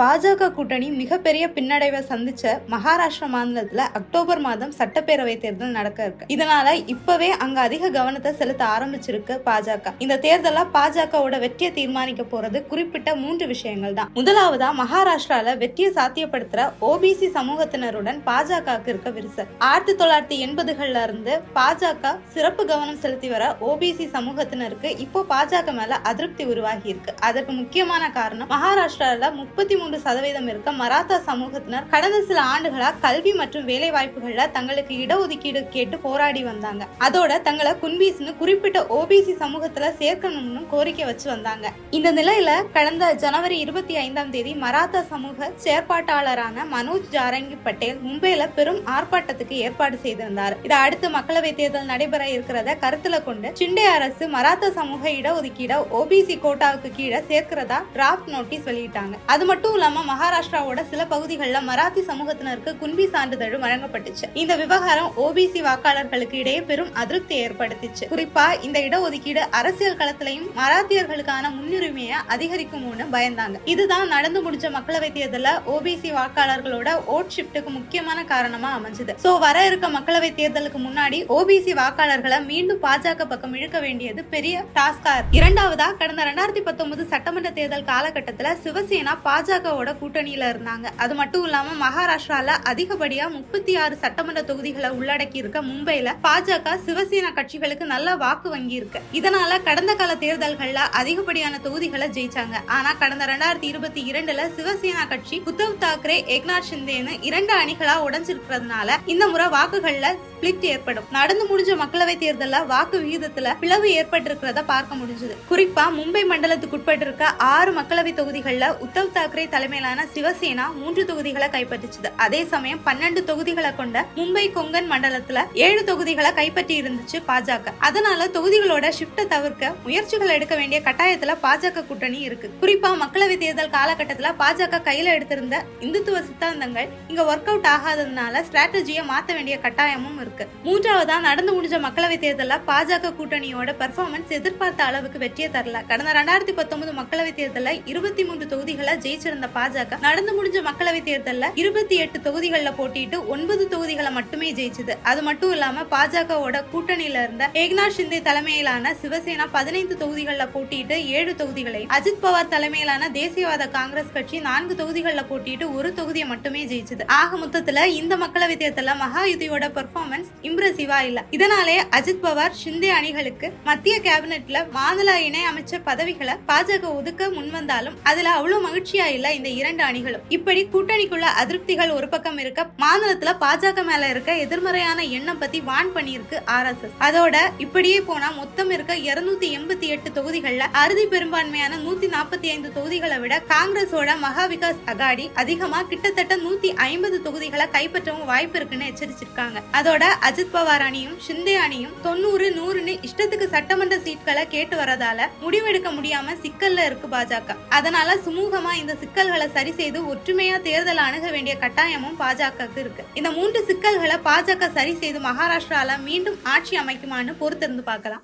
பாஜக கூட்டணி மிகப்பெரிய பின்னடைவை சந்திச்ச மகாராஷ்டிரா மாநிலத்துல அக்டோபர் மாதம் சட்டப்பேரவை தேர்தல் நடக்க இருக்கு. இதனால இப்பவே அங்க அதிக கவனத்தை செலுத்த ஆரம்பிச்சிருக்கு பாஜக. இந்த தேர்தல பாஜகவோட வெற்றியை தீர்மானிக்க போறது குறிப்பிட்ட 3 விஷயங்கள் தான். முதலாவதா மகாராஷ்டிரால வெற்றியை சாத்தியப்படுத்துற ஓபிசி சமூகத்தினருடன் பாஜகவுக்கு இருக்க விரிசல். 1980கள்ல இருந்து பாஜக சிறப்பு கவனம் செலுத்தி வர ஓபிசி சமூகத்தினருக்கு இப்போ பாஜக மேல அதிருப்தி உருவாகி இருக்கு. அதற்கு முக்கியமான காரணம் மகாராஷ்டிரால 33% இருக்க மராத்தா சமூகத்தினர் கடந்த சில ஆண்டுகளா கல்வி மற்றும் வேலை வாய்ப்புகள்ல தங்களுக்கு இடஒதுக்கீடு கேட்டு போராடி வந்தாங்க. அதோட தங்களை குன்பீஸ்னு குறிப்பிட்ட ஓபிசி சமூகத்துல சேர்க்கணும்னு கோரிக்கை வச்சு வந்தாங்க. இந்த நிலையில கடந்த ஜனவரி 25 மராத்தா சமூக செயற்பாட்டாளரான மனோஜ் ஜாரங்கி பட்டேல் மும்பைல பெரும் ஆர்ப்பாட்டத்துக்கு ஏற்பாடு செய்திருந்தார். இதை அடுத்து மக்களவை தேர்தல் நடைபெற இருக்கிறத கருத்துல கொண்டு ஷிண்டே அரசு மராத்தா சமூக இடஒதுக்கீட ஓபிசி கோட்டாவுக்கு கீழே சேர்க்கிறதா டிராப்ட் நோட்டீஸ் வெளியிட்டாங்க. அது மட்டும் இல்லாம மகாராஷ்டிராவோட சில பகுதிகளில் மராத்தி சமூகத்தினருக்கு குன்பி சான்றிதழ் வழங்கப்பட்டுச்சு. இந்த விவகாரம் ஓபிசி வாக்காளர்களுக்கு இடையே பெரும் அதிருப்தி ஏற்படுத்திச்சு. குறிப்பா இந்த இடஒதுக்கீடு அரசியல் களத்திலையும் மராத்தியர்களுக்கான முன்னுரிமையை அதிகரிக்கும்னு பயந்தாங்க. இதுதான் நடந்து முடிஞ்ச மக்களவை தேர்தல ஓபிசி வாக்காளர்களோட ஓட் ஷிப்டுக்கு முக்கியமான காரணமா அமைஞ்சது. சோ வர இருக்க மக்களவை தேர்தலுக்கு முன்னாடி ஓபிசி வாக்காளர்களை மீண்டும் பாஜக பக்கம் இழுக்க வேண்டியது பெரிய டாஸ்கா. இரண்டாவதா கடந்த 2019 சட்டமன்ற தேர்தல் காலகட்டத்தில் சிவசேனா பாஜகவோட கூட்டணியில இருந்தாங்க. அது மட்டும் இல்லாம மகாராஷ்டிரால அதிகப்படியா 36 சட்டமன்ற தொகுதிகளை உள்ளடக்கி இருக்க மும்பைல பாஜக சிவசேனா கட்சிகளுக்கு நல்ல வாக்கு வங்கி இருக்கு. இதனால கடந்த கால தேர்தல்கள்ல அதிகப்படியான தொகுதிகளை ஜெயிச்சாங்க. ஆனா கடந்த 2022 சிவசேனா கட்சி உத்தவ் தாக்கரே ஏக்நாத் ஷிந்தேன்னு 2 அணிகளா உடைஞ்சிருக்கிறதுனால இந்த முறை வாக்குகள்ல ஸ்பிளிட் ஏற்படும். நடந்து முடிஞ்ச மக்களவை தேர்தல்ல வாக்கு விகிதத்துல பிளவு ஏற்பட்டிருக்கிறத பார்க்க முடிஞ்சது. குறிப்பா மும்பை மண்டலத்துக்கு உட்பட்டிருக்க 6 மக்களவை தொகுதிகள்ல உத்தவ் தாக்கரே தலைமையிலான சிவசேனா 3 தொகுதிகளை கைப்பற்றிச்சது. அதே சமயம் 12 தொகுதிகளை கொண்ட மும்பை கொங்கன் மண்டலத்துல 7 தொகுதிகளை கைப்பற்றி இருந்துச்சு பாஜக. அதனால தொகுதிகளோட ஷிப்ட தவிர்க்க முயற்சிகள் எடுக்க வேண்டிய கட்டாயத்துல பாஜக கூட்டணி இருக்கு. குறிப்பா மக்களவை தேர்தல் காலகட்டத்துல பாஜக கையில எடுத்திருந்த இந்துத்துவ சித்தாந்தங்கள் இங்க ஒர்க் அவுட் ஆகாததுனால ஸ்ட்ராட்டஜியை மாத்த வேண்டிய கட்டாயமும் இருக்கு. மூன்றாவதா நடந்து முடிஞ்ச மக்களவை தேர்தல பாஜக கூட்டணியோட பெர்ஃபார்மன்ஸ் எதிர்பார்த்த அளவுக்கு வெற்றியை தரல. கடந்த 2019 மக்களவை தேர்தல 23 தொகுதிகளை ஜெயிச்சிருந்த பாஜக நடந்து முடிஞ்ச மக்களவை தேர்தல்ல 28 தொகுதிகள்ல போட்டிட்டு 9 தொகுதிகளை மட்டுமே ஜெயிச்சது. அது மட்டும் இல்லாம பாஜகவோட கூட்டணியில இருந்த ஏக்நாத் ஷிந்தே தலைமையிலான சிவசேனா 15 தொகுதிகள்ல போட்டிட்டு 7 தொகுதிகளை, அஜித் பவார் தலைமையிலான தேசியவாத காங்கிரஸ் கட்சி 4 தொகுதிகள்ல போட்டிட்டு 1 தொகுதியை மட்டுமே ஜெயிச்சது. ஆக மொத்தத்துல இந்த மக்களவை தேர்தல்ல மகாயுதியோட பெர்ஃபார்மன்ஸ் இம்ப்ரெசிவா இல்ல. இதனாலே அஜித் பவார் ஷிந்தே அணிகளுக்கு மத்திய கேபினெட்ல மாநில இணை அமைச்சர் பதவிகளை பாஜக ஒதுக்க முன்வந்தாலும் அதுல அவ்வளவு மகிழ்ச்சியா இல்ல இந்த 2 அணிகளும். இப்படி கூட்டணிக்குள்ள அதிருப்திகள் ஒரு பக்கம் இருக்க, மாநிலத்துல பாஜக மேல இருக்க எதிர்மறையான எண்ணம் பத்தி வான் பண்ணிருக்கு RSS. அதோட இப்படியே போனா மொத்தம் இருக்க 288 தொகுதிகள்ல அறுதி பெரும்பான்மையான 145 தொகுதிகளை விட காங்கிரஸோட மகா விகாஸ் அகாடி அதிகமா கிட்டத்தட்ட 150 தொகுதிகளை கைப்பற்றவும் வாய்ப்பு இருக்குன்னு எச்சரிச்சிருக்காங்க. அதோட அஜித் பவார் அணியும் ஷிந்தே அணியும் 90, 100ன்னு இஷ்டத்துக்கு சட்டமன்ற சீட்களை கேட்டு வரதால முடிவெடுக்க முடியாம சிக்கல்ல இருக்கு பாஜக. அதனால சுமூகமா இந்த சிக்கல்களை சரி செய்து ஒற்றுமையா தேர்தல் அணுக வேண்டிய கட்டாயமும் பாஜகவுக்கு இருக்கு. இந்த 3 சிக்கல்களை பாஜக சரி செய்து மகாராஷ்டிரால மீண்டும் ஆட்சி அமைக்குமான்னு பொறுத்திருந்து பார்க்கலாம்.